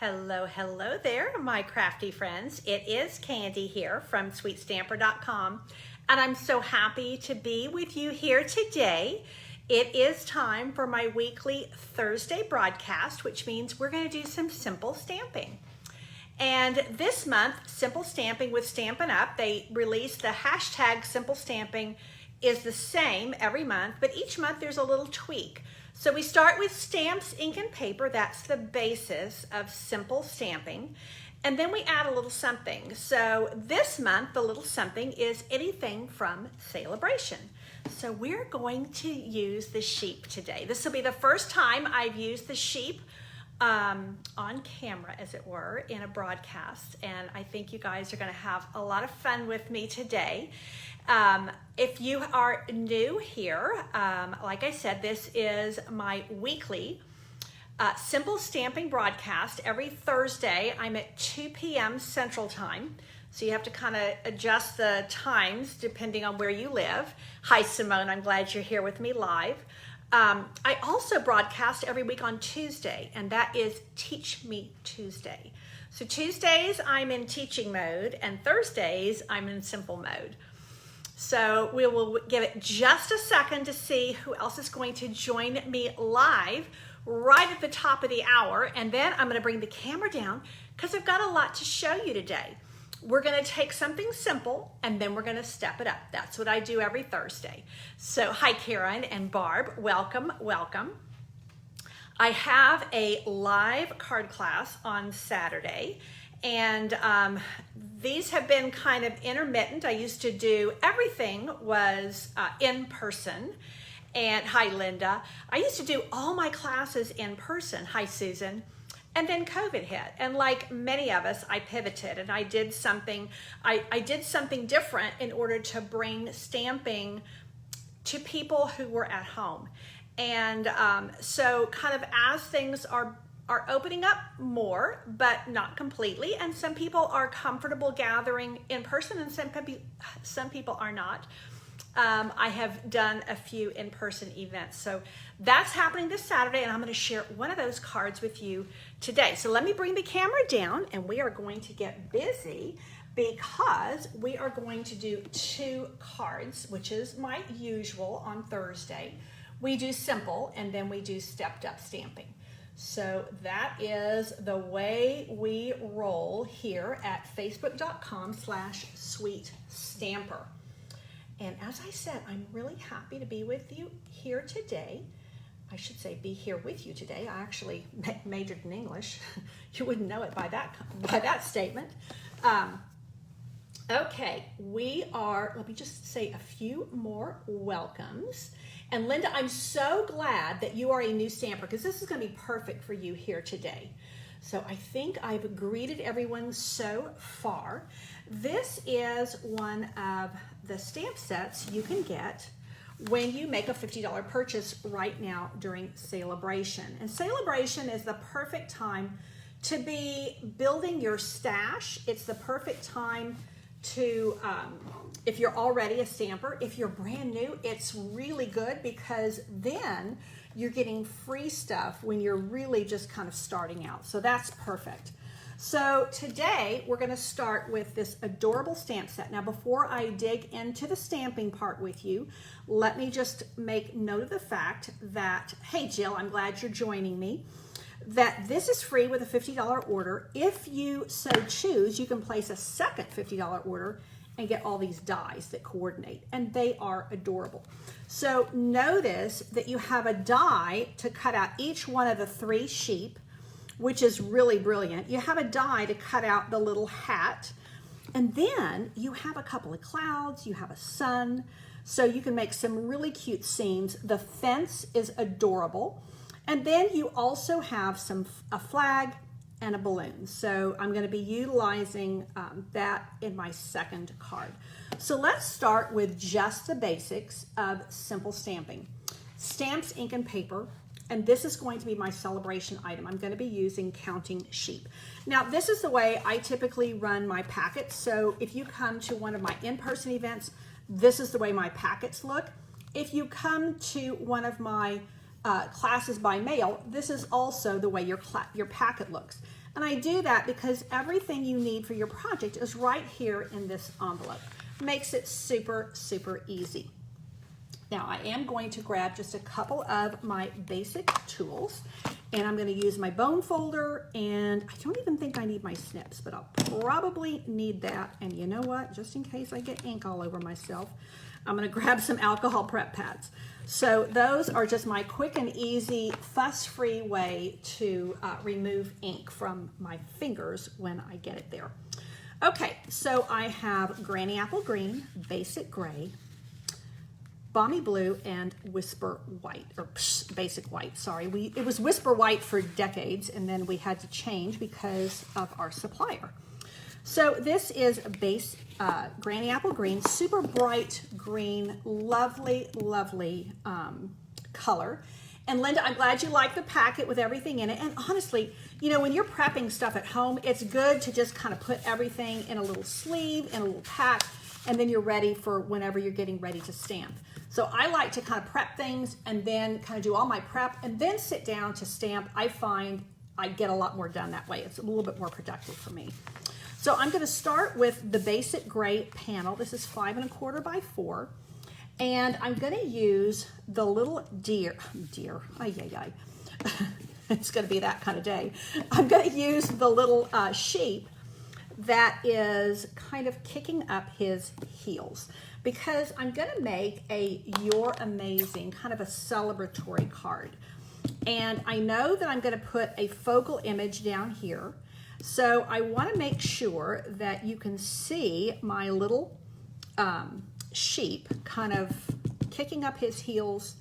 Hello there, my crafty friends. It is Candy here from sweetstamper.com, and I'm so happy to be with you here today. It is time for my weekly Thursday broadcast, which means we're going to do some simple stamping. And this month, Simple Stamping with Stampin' Up, they released the hashtag Simple Stamping is the same every month, but each month there's a little tweak. So we start with stamps, ink, and paper. That's the basis of simple stamping. And then we add a little something. So this month, the little something is anything from Celebration. So we're going to use the sheep today. This will be the first time I've used the sheep on camera, as it were, in a broadcast. And I think you guys are going to have a lot of fun with me today. If you are new here, like I said, this is my weekly simple stamping broadcast. Every Thursday, I'm at 2 p.m. Central Time. So you have to kind of adjust the times depending on where you live. Hi, Simone. I'm glad you're here with me live. I also broadcast every week on Tuesday, and that is Teach Me Tuesday. So Tuesdays, I'm in teaching mode, and Thursdays, I'm in simple mode. So we will give it just a second to see who else is going to join me live right at the top of the hour. And then I'm going to bring the camera down because I've got a lot to show you today. We're going to take something simple and then we're going to step it up. That's what I do every Thursday. So hi, Karen and Barb. Welcome, welcome. I have a live card class on Saturday. And these have been kind of intermittent. I used to do everything was in person. And hi, Linda. I used to do all my classes in person. Hi, Susan. And then COVID hit. And like many of us, I pivoted and I did something. I did something different in order to bring stamping to people who were at home. And so kind of as things are opening up more, but not completely. And some people are comfortable gathering in person and some people are not. I have done a few in-person events. So that's happening this Saturday, and I'm going to share one of those cards with you today. So let me bring the camera down, and we are going to get busy because we are going to do 2 cards, which is my usual on Thursday. We do simple, and then we do stepped up stamping. So that is the way we roll here at facebook.com/sweetstamper. And as I said, I'm really happy to be with you here today. I should say be here with you today. I actually majored in English. You wouldn't know it by that statement. Okay, let me just say a few more welcomes. And Linda, I'm so glad that you are a new stamper because this is going to be perfect for you here today. So I think I've greeted everyone so far. This is one of the stamp sets you can get when you make a $50 purchase right now during Celebration. And Celebration is the perfect time to be building your stash. It's the perfect time to, if you're already a stamper, if you're brand new, it's really good because then you're getting free stuff when you're really just kind of starting out. So that's perfect. So today we're going to start with this adorable stamp set. Now before I dig into the stamping part with you, let me just make note of the fact that, hey Jill, I'm glad you're joining me, that this is free with a $50 order. If you so choose, you can place a second $50 order and get all these dies that coordinate, and they are adorable. So notice that you have a die to cut out each one of the 3 sheep, which is really brilliant. You have a die to cut out the little hat, and then you have a couple of clouds, you have a sun, so you can make some really cute scenes. The fence is adorable, and then you also have a flag and a balloon. So I'm going to be utilizing that in my second card. So let's start with just the basics of simple stamping. Stamps, ink, and paper. And this is going to be my celebration item. I'm going to be using Counting Sheep. Now, this is the way I typically run my packets. So if you come to one of my in-person events, this is the way my packets look. If you come to one of my classes by mail, this is also the way your packet looks. And I do that because everything you need for your project is right here in this envelope. Makes it super, super easy. Now I am going to grab just a couple of my basic tools, and I'm going to use my bone folder, and I don't even think I need my snips, but I'll probably need that. And you know what, just in case I get ink all over myself, I'm going to grab some alcohol prep pads. So those are just my quick and easy, fuss-free way to remove ink from my fingers when I get it there. Okay, so I have Granny Apple Green, Basic Gray, Balmy Blue, and Whisper White, or Basic White, sorry. It was Whisper White for decades, and then we had to change because of our supplier. So this is base Granny Apple Green, super bright green, lovely, lovely color. And Linda, I'm glad you like the packet with everything in it. And honestly, you know, when you're prepping stuff at home, it's good to just kind of put everything in a little sleeve, in a little pack, and then you're ready for whenever you're getting ready to stamp. So I like to kind of prep things and then kind of do all my prep and then sit down to stamp. I find I get a lot more done that way. It's a little bit more productive for me. So I'm going to start with the Basic Gray panel. This is 5 1/4 by 4. And I'm going to use the little deer, it's going to be that kind of day. I'm going to use the little sheep that is kind of kicking up his heels, because I'm going to make a You're Amazing, kind of a celebratory card. And I know that I'm going to put a focal image down here. So I want to make sure that you can see my little sheep kind of kicking up his heels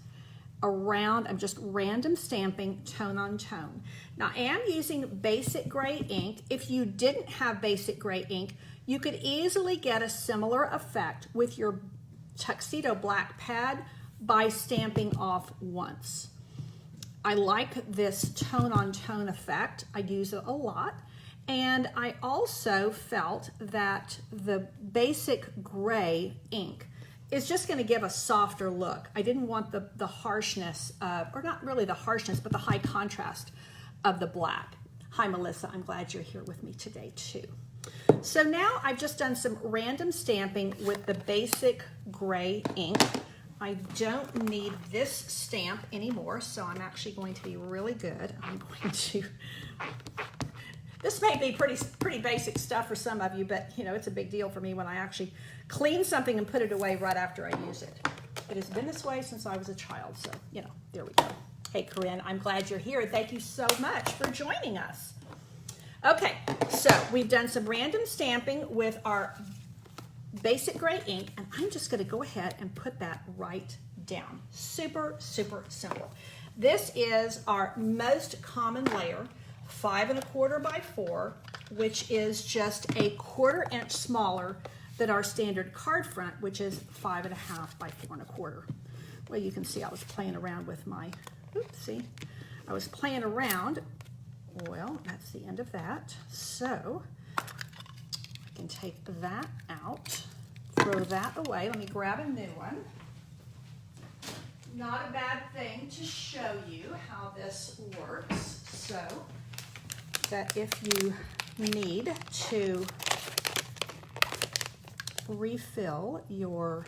around. I'm just random stamping tone on tone. Now I am using Basic Gray ink. If you didn't have Basic Gray ink, you could easily get a similar effect with your Tuxedo Black pad by stamping off once. I like this tone on tone effect. I use it a lot. And I also felt that the Basic Gray ink is just going to give a softer look. I didn't want the harshness, or not really the harshness, but the high contrast of the black. Hi, Melissa. I'm glad you're here with me today, too. So now I've just done some random stamping with the Basic Gray ink. I don't need this stamp anymore, so I'm actually going to be really good. I'm going to... This may be pretty basic stuff for some of you, but you know, it's a big deal for me when I actually clean something and put it away right after I use it. It has been this way since I was a child, so you know, there we go. Hey Corinne, I'm glad you're here. Thank you so much for joining us. Okay, so we've done some random stamping with our Basic Gray ink, and I'm just gonna go ahead and put that right down. Super, super simple. This is our most common layer, 5 1/4 by 4, which is just a 1/4 inch smaller than our standard card front, which is 5 1/2 by 4 1/4. Well, you can see I was playing around with my, oopsie, I was playing around. Well, that's the end of that. So I can take that out, throw that away. Let me grab a new one. Not a bad thing to show you how this works. So that if you need to refill your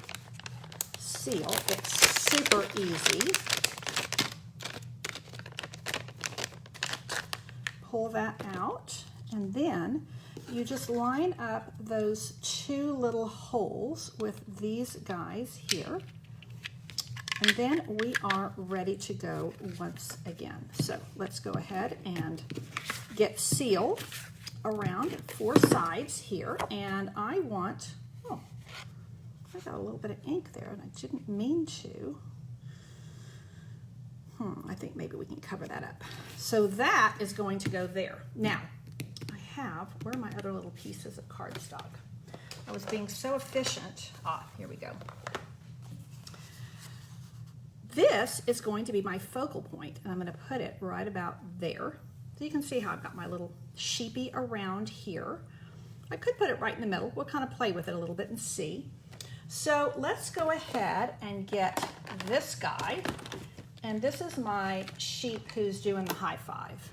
seal, it's super easy. Pull that out, and then you just line up those 2 little holes with these guys here, and then we are ready to go once again. So let's go ahead and get seal around 4 sides here, and I want, oh, I got a little bit of ink there and I didn't mean to. I think maybe we can cover that up. So that is going to go there. Now, I have, where are my other little pieces of cardstock? I was being so efficient. Here we go. This is going to be my focal point, and I'm going to put it right about there. So you can see how I've got my little sheepy around here. I could put it right in the middle. We'll kind of play with it a little bit and see. So let's go ahead and get this guy, And this is my sheep who's doing the high five.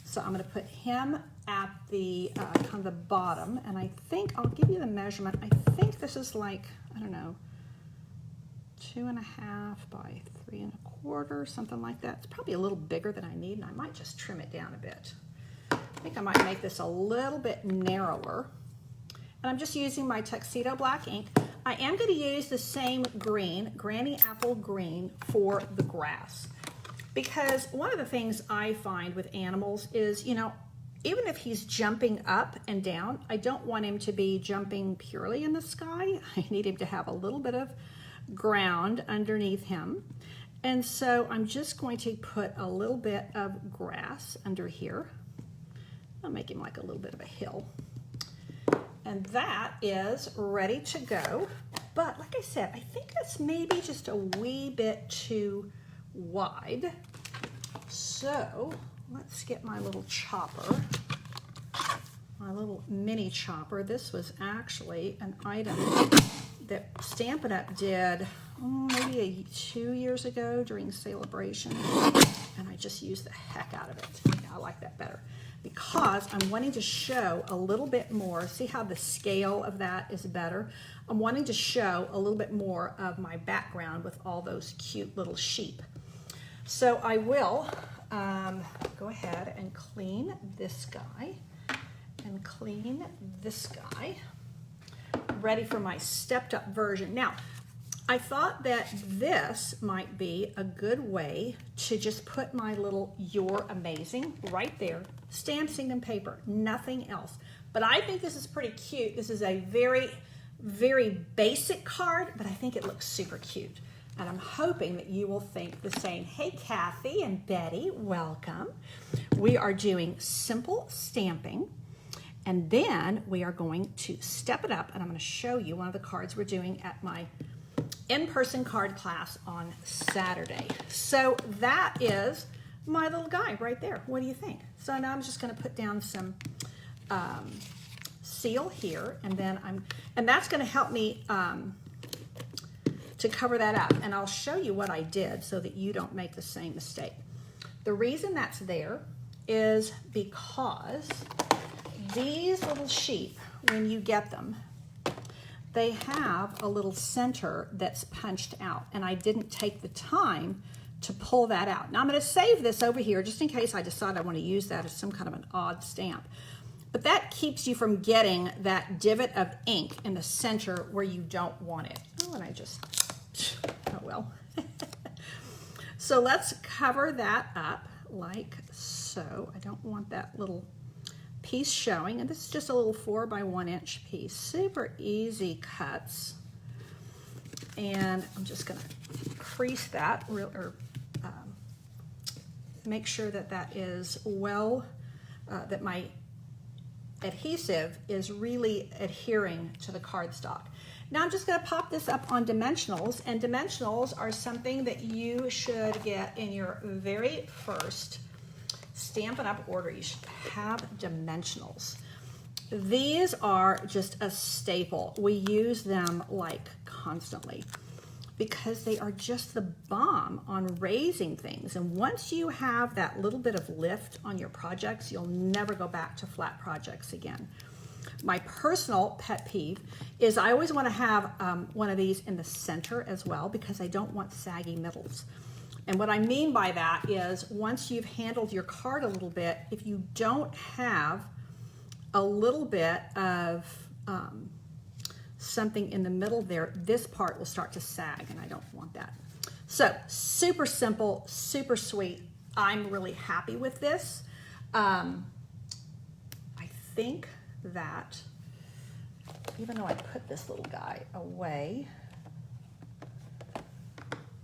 So I'm going to put him at the kind of the bottom, and I think I'll give you the measurement. I think this is like, I don't know, 2.5 by 3.25, something like that. It's probably a little bigger than I need, and I might just trim it down a bit. I think I might make this a little bit narrower. And I'm just using my Tuxedo Black ink. I am going to use the same green, Granny Apple Green, for the grass. Because one of the things I find with animals is, you know, even if he's jumping up and down, I don't want him to be jumping purely in the sky. I need him to have a little bit of ground underneath him. And so I'm just going to put a little bit of grass under here. I'll make him like a little bit of a hill. And that is ready to go. But like I said, I think that's maybe just a wee bit too wide. So let's get my little chopper, my little mini chopper. This was actually an item that Stampin' Up! Did maybe 2 years ago during Celebration, and I just used the heck out of it. Yeah, I like that better because I'm wanting to show a little bit more. See how the scale of that is better? I'm wanting to show a little bit more of my background with all those cute little sheep. So I will go ahead and clean this guy and clean this guy. Ready for my stepped up version. Now, I thought that this might be a good way to just put my little You're Amazing right there, stamped, seamed, and paper, nothing else. But I think this is pretty cute. This is a very, very basic card, but I think it looks super cute. And I'm hoping that you will think the same. Hey, Kathy and Betty, welcome. We are doing simple stamping, and then we are going to step it up, and I'm going to show you one of the cards we're doing at my in-person card class on Saturday. So that is my little guy right there. What do you think? So now I'm just going to put down some seal here, and then that's going to help me to cover that up, and I'll show you what I did so that you don't make the same mistake. The reason that's there is because these little sheep, when you get them, they have a little center that's punched out, and I didn't take the time to pull that out. Now I'm going to save this over here just in case I decide I want to use that as some kind of an odd stamp. But that keeps you from getting that divot of ink in the center where you don't want it. Oh, and I just, oh well. So let's cover that up like so. I don't want that little piece showing, and this is just a little 4 by 1 inch piece. Super easy cuts, and I'm just going to crease that make sure that that is well, that my adhesive is really adhering to the cardstock. Now I'm just going to pop this up on dimensionals, and dimensionals are something that you should get in your very first Stampin' Up! Order. You should have dimensionals. These are just a staple. We use them like constantly because they are just the bomb on raising things. And once you have that little bit of lift on your projects, you'll never go back to flat projects again. My personal pet peeve is I always want to have one of these in the center as well because I don't want saggy middles. And what I mean by that is once you've handled your card a little bit, if you don't have a little bit of something in the middle there, this part will start to sag, and I don't want that. So super simple, super sweet. I'm really happy with this. I think that even though I put this little guy away,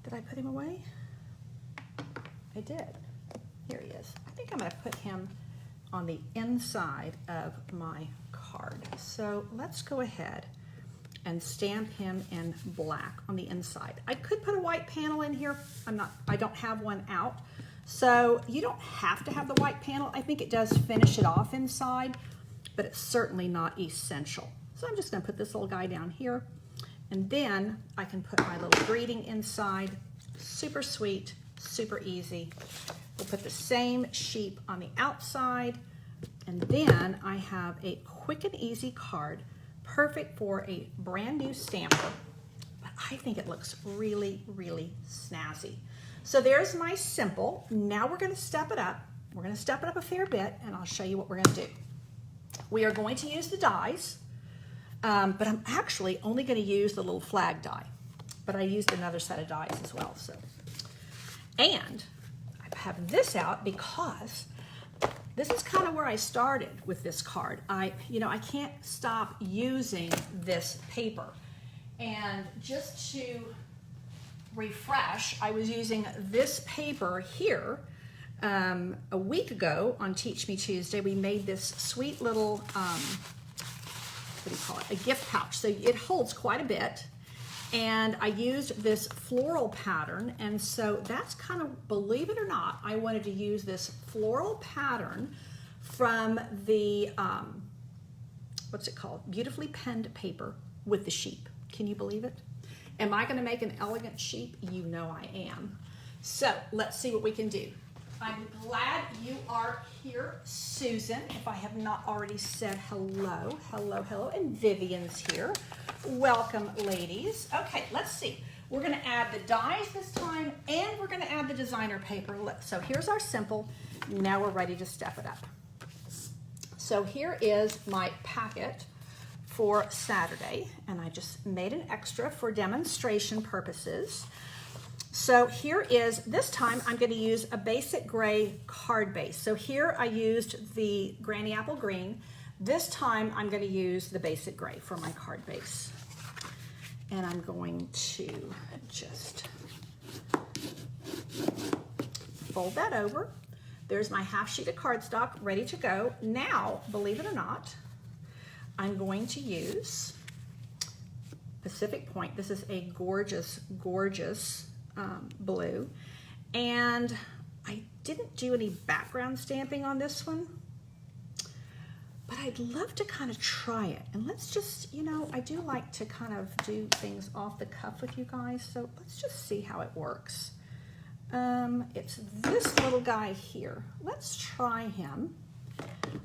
did I put him away? I did. Here he is. I think I'm going to put him on the inside of my card. So let's go ahead and stamp him in black on the inside. I could put a white panel in here. I don't have one out. So you don't have to have the white panel. I think it does finish it off inside, but it's certainly not essential. So I'm just going to put this little guy down here, and then I can put my little greeting inside, Super sweet, super easy. We'll put the same sheep on the outside, and then I have a quick and easy card, perfect for a brand new stamper, but I think it looks really, really snazzy. So there's my simple. Now we're gonna step it up. We're gonna step it up a fair bit, and I'll show you what we're gonna do. We are going to use the dies, but I'm actually only gonna use the little flag die, but I used another set of dies as well. So, and I have this out because this is kind of where I started with this card. I can't stop using this paper. And just to refresh, I was using this paper here a week ago on Teach Me Tuesday. We made this sweet little, what do you call it? A gift pouch. So it holds quite a bit. And I used this floral pattern, and so that's kind of, believe it or not, I wanted to use this floral pattern from the, what's it called? Beautifully penned paper with the sheep. Can you believe it? Am I going to make an elegant sheep? You know I am. So let's see what we can do. I'm glad you are here, Susan, if I have not already said hello. Hello, hello, and Vivian's here. Welcome, ladies. Okay, let's see. We're gonna add the dies this time, and we're gonna add the designer paper. So here's our simple. Now we're ready to step it up. So here is my packet for Saturday, and I just made an extra for demonstration purposes. So here is, this time I'm going to use a basic gray card base. So here I used the Granny Apple Green. This time I'm going to use the basic gray for my card base. And I'm going to just fold that over. There's my half sheet of cardstock ready to go. Now, believe it or not, I'm going to use Pacific Point. This is a gorgeous, gorgeous blue, and I didn't do any background stamping on this one, but I'd love to kind of try it. And let's just, I do like to kind of do things off the cuff with you guys, so let's just see how it works. It's this little guy here. Let's try him.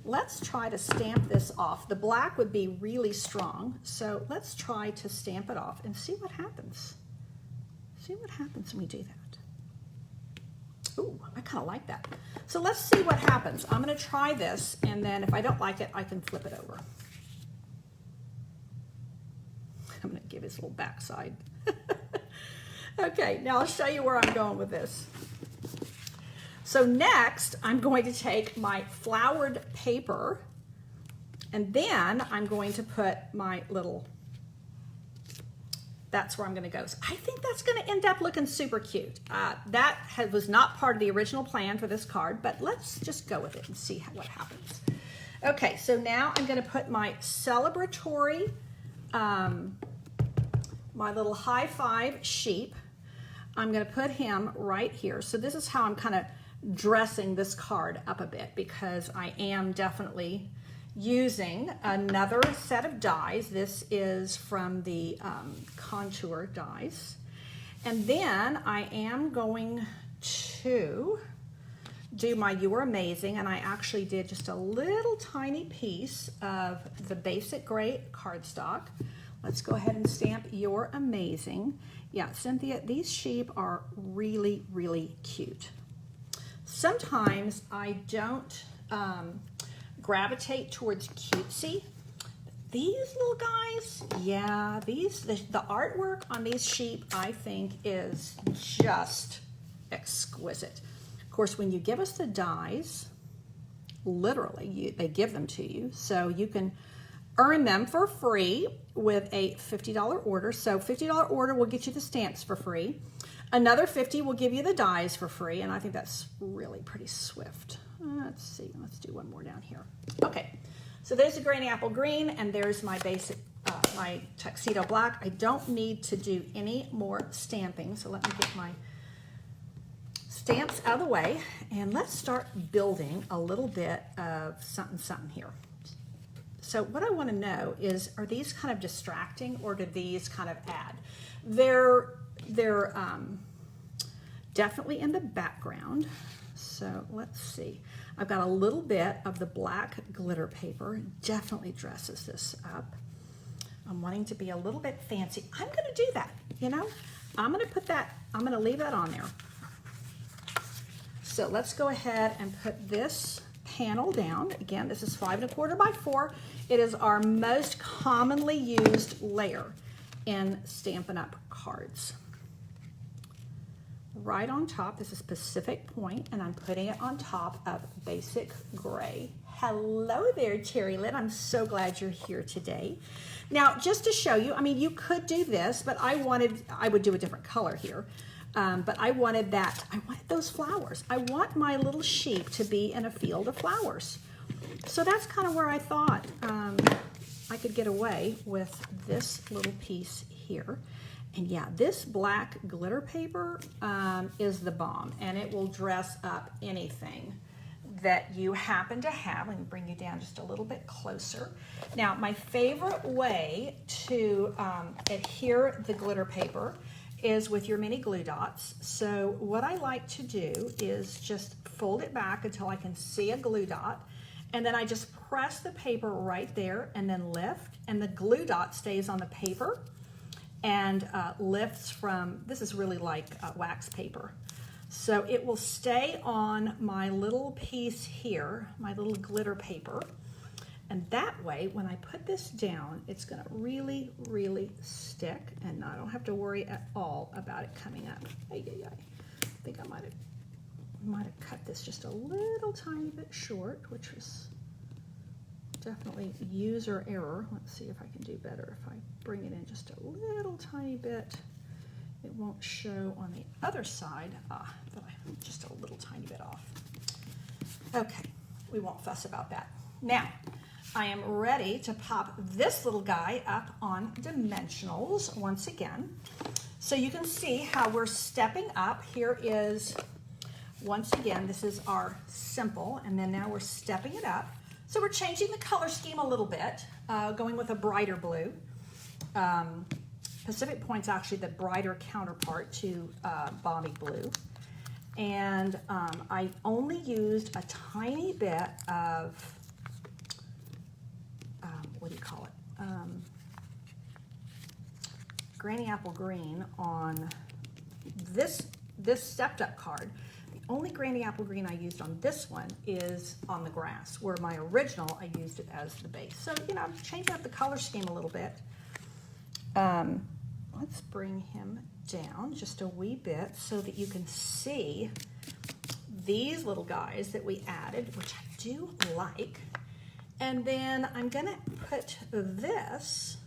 Let's try to stamp this off. The black would be really strong, so let's try to stamp it off and see what happens. See what happens when we do that. Ooh, I kind of like that. So let's see what happens. I'm going to try this, and then if I don't like it, I can flip it over. I'm going to give his little backside. Okay, now I'll show you where I'm going with this. So next, I'm going to take my flowered paper, and then I'm going to put my little, that's where I'm going to go. So I think that's going to end up looking super cute. That was not part of the original plan for this card, but let's just go with it and see what happens. Okay, so now I'm going to put my celebratory, my little high five sheep. I'm going to put him right here. So this is how I'm kind of dressing this card up a bit, because I am definitely using another set of dies. This is from the contour dies. And then I am going to do my You're Amazing, and I actually did just a little tiny piece of the basic gray cardstock. Let's go ahead and stamp You're Amazing. Yeah, Cynthia, these sheep are really, really cute. Sometimes I don't gravitate towards cutesy. These little guys, yeah, the artwork on these sheep, I think, is just exquisite. Of course, when you give us the dies, literally, they give them to you, so you can earn them for free with a $50 order. So $50 order will get you the stamps for free. Another $50 will give you the dies for free, and I think that's really pretty swift. Let's see, let's do one more down here. Okay, so there's the Granny Apple Green, and there's my basic, my Tuxedo Black. I don't need to do any more stamping, so let me get my stamps out of the way, and let's start building a little bit of something here. So what I want to know is, are these kind of distracting, or do these kind of add? They're definitely in the background. So let's see. I've got a little bit of the black glitter paper. Definitely dresses this up. I'm wanting to be a little bit fancy. I'm going to do that, you know. I'm going to put that, I'm going to leave that on there. So let's go ahead and put this panel down. Again, this is 5 1/4 by 4. It is our most commonly used layer in Stampin' Up! Cards. Right on top, this is Pacific Point, and I'm putting it on top of Basic Gray. Hello there, Cherry Lynn. I'm so glad you're here today. Now, just to show you, I mean, you could do this, but I would do a different color here. But I wanted those flowers. I want my little sheep to be in a field of flowers. So that's kind of where I thought I could get away with this little piece here. And yeah, this black glitter paper is the bomb, and it will dress up anything that you happen to have. Let me bring you down just a little bit closer. Now, my favorite way to adhere the glitter paper is with your mini glue dots. So what I like to do is just fold it back until I can see a glue dot, and then I just press the paper right there and then lift, and the glue dot stays on the paper and lifts from, this is really like wax paper. So it will stay on my little piece here, my little glitter paper. And that way, when I put this down, it's gonna really, really stick, and I don't have to worry at all about it coming up. I think I might have cut this just a little tiny bit short, which was definitely user error. Let's see if I can do better. If I bring it in just a little tiny bit, it won't show on the other side. But I'm just a little tiny bit off. Okay, we won't fuss about that. Now, I am ready to pop this little guy up on dimensionals once again. So you can see how we're stepping up. Here is, once again, this is our simple, and then now we're stepping it up. So we're changing the color scheme a little bit, going with a brighter blue. Pacific Point's actually the brighter counterpart to Balmy Blue. And I only used a tiny bit of, what do you call it? Granny Apple Green on this stepped up card. The only Granny Apple Green I used on this one is on the grass, where my original, I used it as the base. So, you know, I'm changing up the color scheme a little bit. Let's bring him down just a wee bit so that you can see these little guys that we added, which I do like. And then I'm gonna put this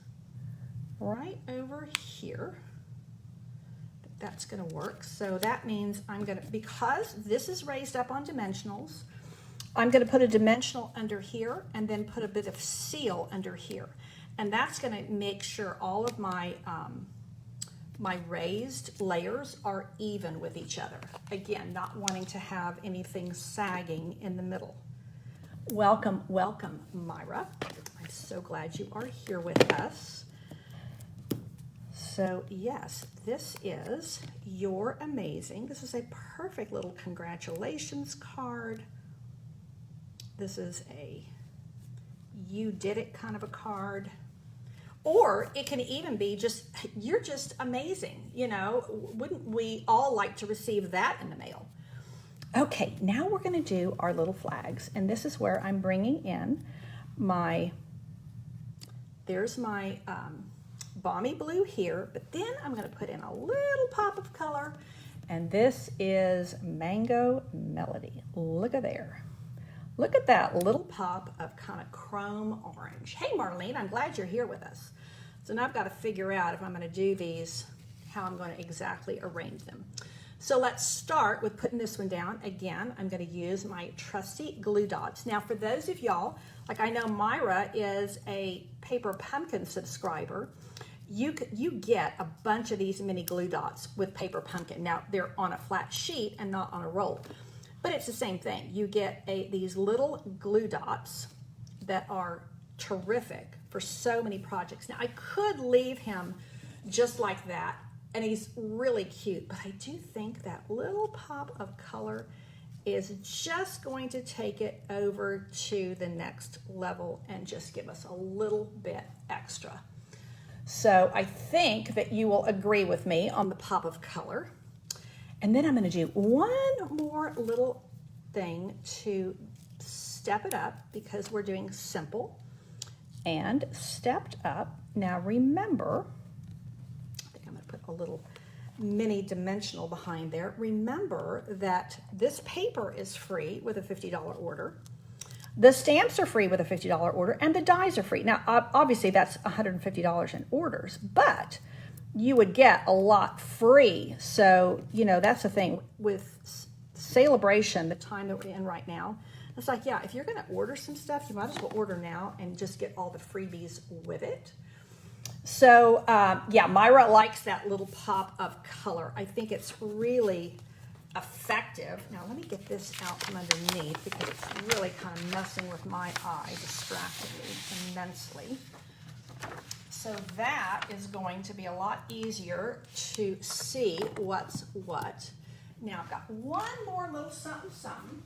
right over here. That's gonna work. So that means I'm gonna, because this is raised up on dimensionals, I'm gonna put a dimensional under here and then put a bit of seal under here. And that's gonna make sure all of my my raised layers are even with each other. Again, not wanting to have anything sagging in the middle. Welcome, welcome, Myra. I'm so glad you are here with us. So yes, this is You're Amazing. This is a perfect little congratulations card. This is a you did it kind of a card. Or it can even be just, you're just amazing. You know, wouldn't we all like to receive that in the mail? Okay, now we're gonna do our little flags. And this is where I'm bringing in my, there's my Balmy Blue here, but then I'm gonna put in a little pop of color. And this is Mango Melody. Look at there. Look at that little pop of kind of chrome orange. Hey, Marlene, I'm glad you're here with us. So now I've got to figure out if I'm going to do these, how I'm going to exactly arrange them. So let's start with putting this one down. Again, I'm going to use my trusty glue dots. Now, for those of y'all, like I know Myra is a Paper Pumpkin subscriber, you get a bunch of these mini glue dots with Paper Pumpkin. Now, they're on a flat sheet and not on a roll. But it's the same thing. You get these little glue dots that are terrific for so many projects. Now, I could leave him just like that and he's really cute, but I do think that little pop of color is just going to take it over to the next level and just give us a little bit extra. So I think that you will agree with me on the pop of color. And then I'm going to do one more little thing to step it up because we're doing simple and stepped up. Now remember, I think I'm going to put a little mini dimensional behind there. Remember that this paper is free with a $50 order. The stamps are free with a $50 order, and the dies are free. Now, obviously, that's $150 in orders, but you would get a lot free. So, you know, that's the thing with Celebration, the time that we're in right now. It's like, yeah, if you're going to order some stuff, you might as well order now and just get all the freebies with it. So, yeah, Myra likes that little pop of color. I think it's really effective. Now, let me get this out from underneath because it's really kind of messing with my eye, distracting me immensely. So that is going to be a lot easier to see what's what. Now, I've got one more little something, something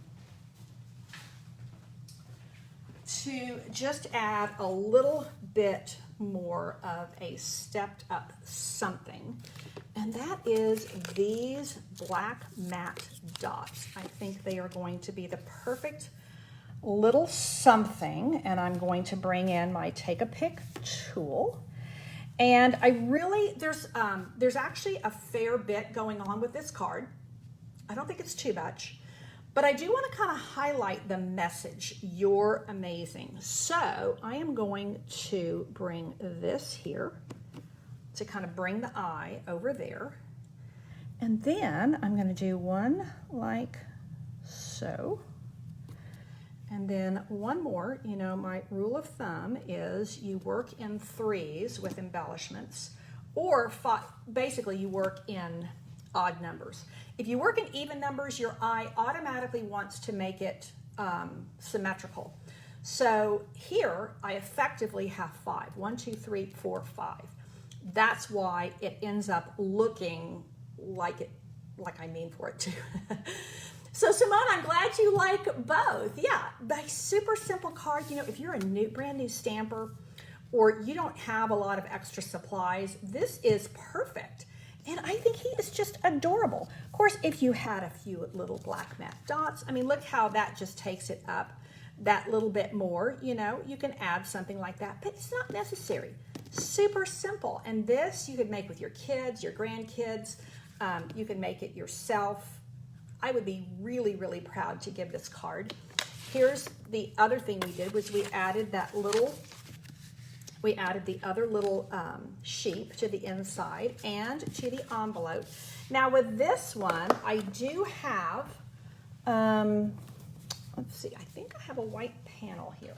to just add a little bit more of a stepped up something, and that is these black matte dots. I think they are going to be the perfect little something, and I'm going to bring in my take a pick tool. And I really, there's actually a fair bit going on with this card. I don't think it's too much. But I do want to kind of highlight the message, you're amazing. So I am going to bring this here to kind of bring the eye over there. And then I'm going to do one like so. And then one more. You know, my rule of thumb is you work in threes with embellishments, or basically you work in odd numbers. If you work in even numbers, your eye automatically wants to make it symmetrical. So here I effectively have 5. 1, 2, 3, 4, 5. That's why it ends up looking like I mean for it to. So Simone, I'm glad you like both. Yeah, by super simple card. You know, if you're a brand new stamper, or you don't have a lot of extra supplies, this is perfect. And I think he is just adorable. Of course, if you had a few little black matte dots, I mean, look how that just takes it up that little bit more. You know, you can add something like that, but it's not necessary. Super simple. And this you could make with your kids, your grandkids. You can make it yourself. I would be really, really proud to give this card. Here's the other thing we did was we added the other little sheep to the inside and to the envelope. Now with this one, I do have, let's see, I think I have a white panel here.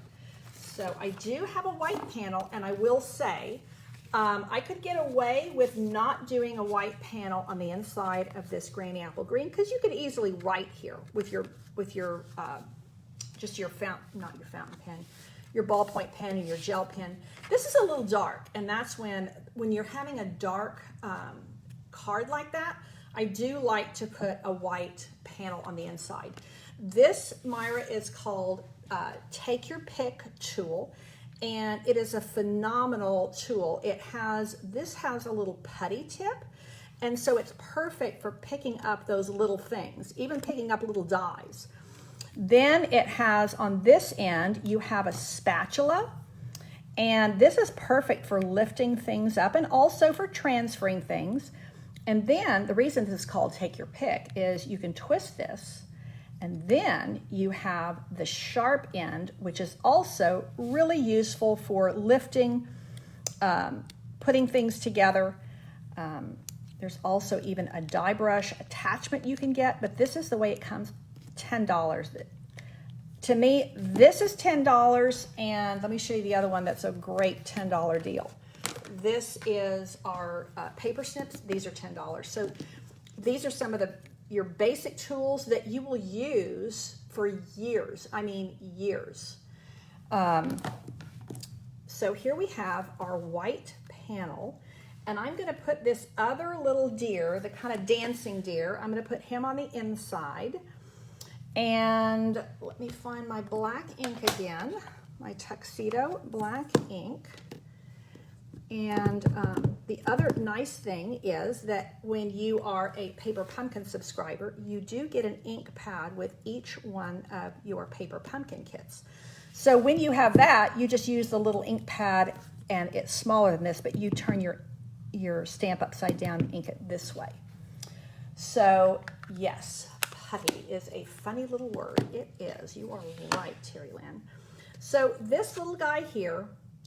So I do have a white panel, and I will say, I could get away with not doing a white panel on the inside of this Granny Apple Green, because you could easily write here with your just your not your fountain pen, your ballpoint pen and your gel pen. This is a little dark, and that's when you're having a dark card like that, I do like to put a white panel on the inside. This, Myra, is called Take Your Pick tool, and it is a phenomenal tool. This has a little putty tip, and so it's perfect for picking up those little things, even picking up little dies. Then it has, on this end, you have a spatula, and this is perfect for lifting things up and also for transferring things. And then the reason this is called Take Your Pick is you can twist this, and then you have the sharp end, which is also really useful for lifting, putting things together. There's also even a die brush attachment you can get, but this is the way it comes. $10. To me, this is $10, and let me show you the other one that's a great $10 deal. This is our paper snips. These are $10. So these are some of your basic tools that you will use for years. I mean, years. So here we have our white panel, And I'm going to put this other little deer, the kind of dancing deer, I'm going to put him on the inside. And let me find my black ink again, my tuxedo black ink. And the other nice thing is that when you are a Paper Pumpkin subscriber, you do get an ink pad with each one of your Paper Pumpkin kits. So when you have that, you just use the little ink pad, and it's smaller than this, but you turn your stamp upside down and ink it this way. So yes, putty is a funny little word. It is. You are right, Terry Lynn. So this little guy here,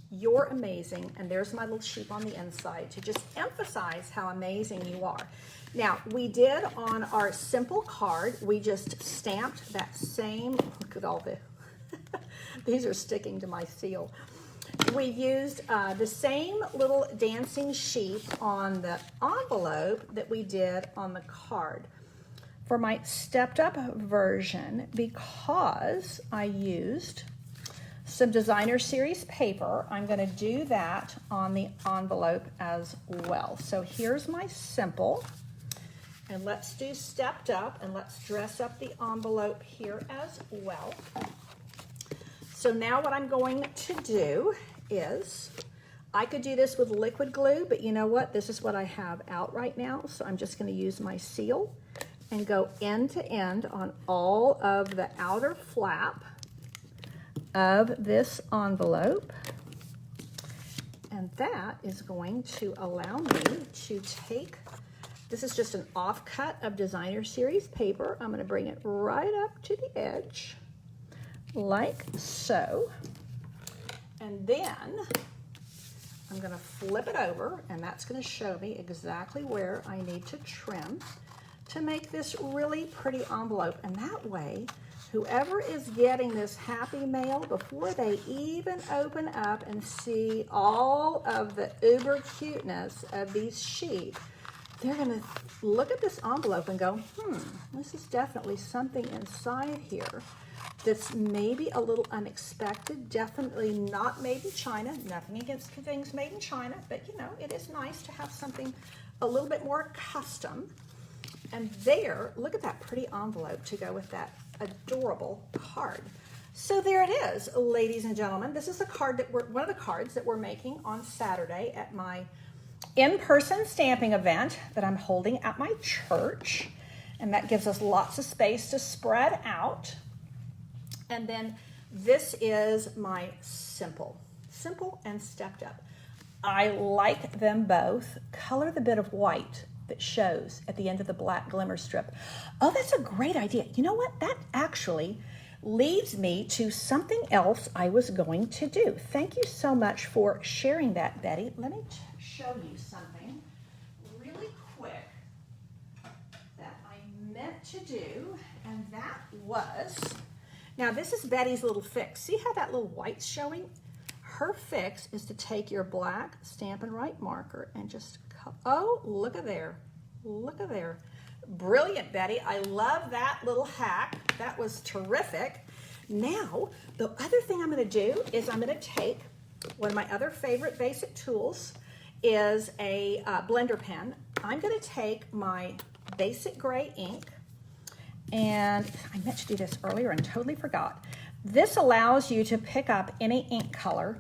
you're amazing, and there's my little sheep on the inside to just emphasize how amazing you are. Now, we did on our simple card, we just stamped that same, look at all the, these are sticking to my seal. We used the same little dancing sheep on the envelope that we did on the card. For my stepped up version, because I used some designer series paper, I'm going to do that on the envelope as well. So here's my simple, and let's do stepped up, and let's dress up the envelope here as well. So now what I'm going to do is, I could do this with liquid glue, but you know what? This is what I have out right now, so I'm just going to use my seal and go end to end on all of the outer flap of this envelope, and that is going to allow me to take, this is just an offcut of designer series paper. I'm going to bring it right up to the edge like so, and then I'm going to flip it over, and that's going to show me exactly where I need to trim to make this really pretty envelope. And that way, whoever is getting this happy mail, before they even open up and see all of the uber cuteness of these sheep, they're going to look at this envelope and go, this is definitely something inside here that's maybe a little unexpected, definitely not made in China. Nothing against things made in China, but you know, it is nice to have something a little bit more custom. And there, look at that pretty envelope to go with that adorable card. So there it is, ladies and gentlemen. This is the card that one of the cards that we're making on Saturday at my in-person stamping event that I'm holding at my church. And that gives us lots of space to spread out. And then this is my simple and stepped up. I like them both. Color the bit of white that shows at the end of the black glimmer strip. Oh, that's a great idea. You know what? That actually leads me to something else I was going to do. Thank you so much for sharing that, Betty. Let me show you something really quick that I meant to do, and that was, now this is Betty's little fix. See how that little white's showing? Her fix is to take your black Stampin' Write marker and just, oh, look at there. Look at there. Brilliant, Betty. I love that little hack. That was terrific. Now, the other thing I'm going to do is I'm going to take one of my other favorite basic tools is a blender pen. I'm going to take my basic gray ink, and I meant to do this earlier and totally forgot. This allows you to pick up any ink color,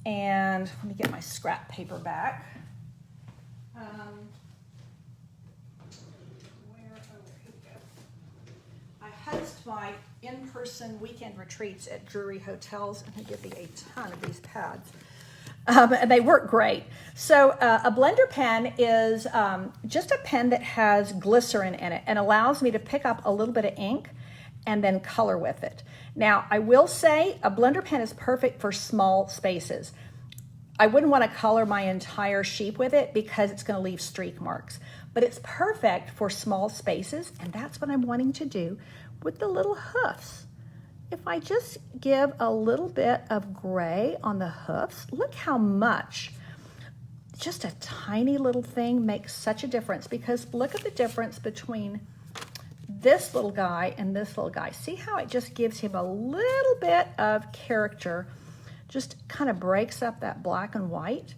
and let me get my scrap paper back. I host my in-person weekend retreats at Drury hotels, and I give me a ton of these pads. And they work great. So a blender pen is just a pen that has glycerin in it and allows me to pick up a little bit of ink and then color with it. Now, I will say a blender pen is perfect for small spaces. I wouldn't want to color my entire sheep with it because it's going to leave streak marks, but it's perfect for small spaces, and that's what I'm wanting to do with the little hoofs. If I just give a little bit of gray on the hoofs, look how much just a tiny little thing makes such a difference, because look at the difference between this little guy and this little guy. See how it just gives him a little bit of character, just kind of breaks up that black and white.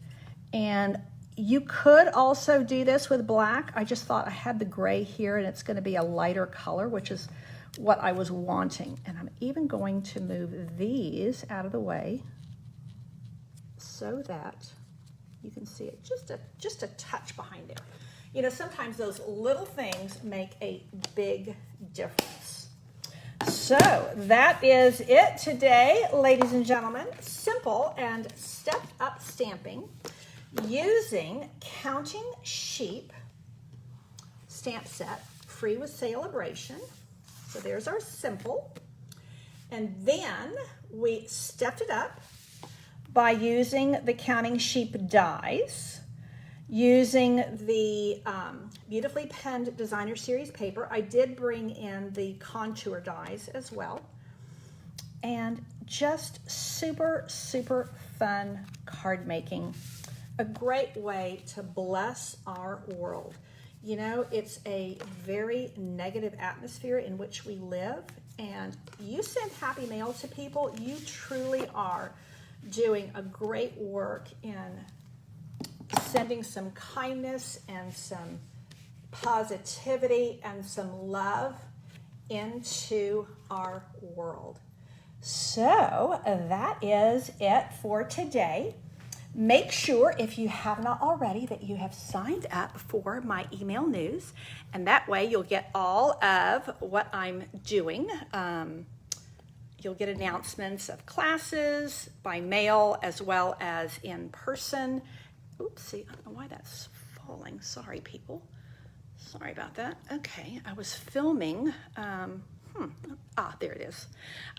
And You could also do this with black. I just thought I had the gray here and it's going to be a lighter color, which is what I was wanting. And I'm even going to move these out of the way so that you can see it just a touch behind there. You know, sometimes those little things make a big difference. So that is it today, ladies and gentlemen. Simple and stepped up stamping using Counting Sheep stamp set, free with Celebration. So there's our simple. And then we stepped it up by using the Counting Sheep dies, using the beautifully penned designer series paper. I did bring in the contour dies as well. And just super, super fun card making. A great way to bless our world. You know, it's a very negative atmosphere in which we live, and you send happy mail to people, you truly are doing a great work in sending some kindness and some positivity and some love into our world. So that is it for today. Make sure, if you have not already, that you have signed up for my email news, and that way you'll get all of what I'm doing. You'll get announcements of classes by mail as well as in person. Oopsie, I don't know why that's falling. Sorry, people. Sorry about that. Okay, I was filming. There it is.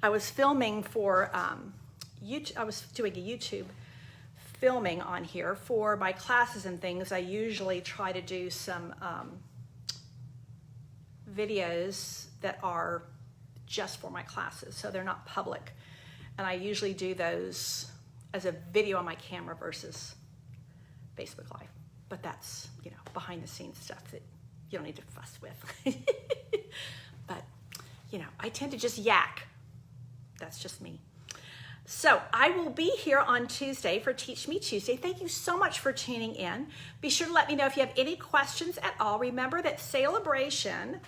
I was filming for YouTube. I was doing a YouTube filming on here for my classes and things. I usually try to do some videos that are just for my classes, so they're not public. And I usually do those as a video on my camera versus Facebook Live. But that's, you know, behind the scenes stuff that you don't need to fuss with. But, you know, I tend to just yak. That's just me. So I will be here on Tuesday for Teach Me Tuesday. Thank you so much for tuning in. Be sure to let me know if you have any questions at all. Remember that Celebration,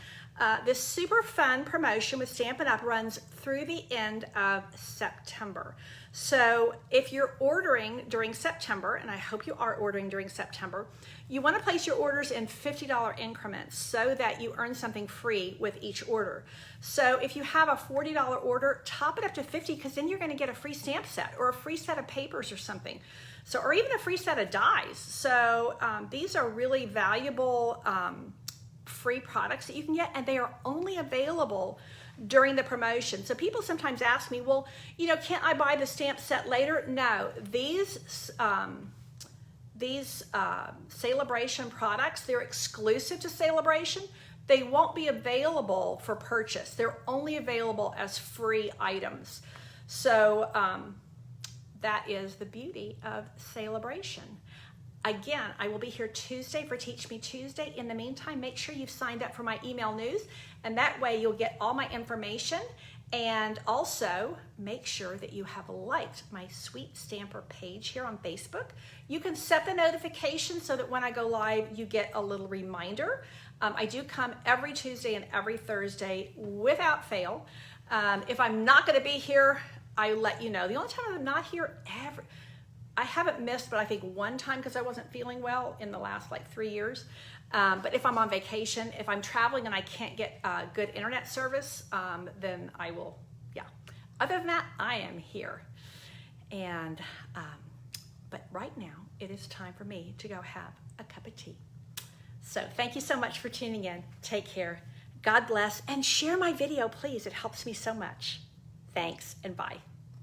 this super fun promotion with Stampin' Up! Runs through the end of September. So if you're ordering during September, and I hope you are ordering during September, you want to place your orders in $50 increments so that you earn something free with each order. So if you have a $40 order, top it up to $50, because then you're going to get a free stamp set or a free set of papers or something. So, or even a free set of dies. So these are really valuable free products that you can get, and they are only available during the promotion. So people sometimes ask me, well, you know, can't I buy the stamp set later? No, these Celebration products, they're exclusive to Celebration. They won't be available for purchase. They're only available as free items. So that is the beauty of Celebration. Again, I will be here Tuesday for Teach Me Tuesday. In the meantime, make sure you've signed up for my email news, and that way you'll get all my information. And also make sure that you have liked my Sweet Stamper page here on Facebook. You can set the notification so that when I go live, you get a little reminder. I do come every Tuesday and every Thursday without fail. If I'm not going to be here, I let you know. The only time I'm not here I haven't missed, but I think one time because I wasn't feeling well in the last like 3 years. But if I'm on vacation, if I'm traveling and I can't get good internet service, then I will, yeah. Other than that, I am here. And, but right now, it is time for me to go have a cup of tea. So thank you so much for tuning in. Take care. God bless. And share my video, please. It helps me so much. Thanks and bye.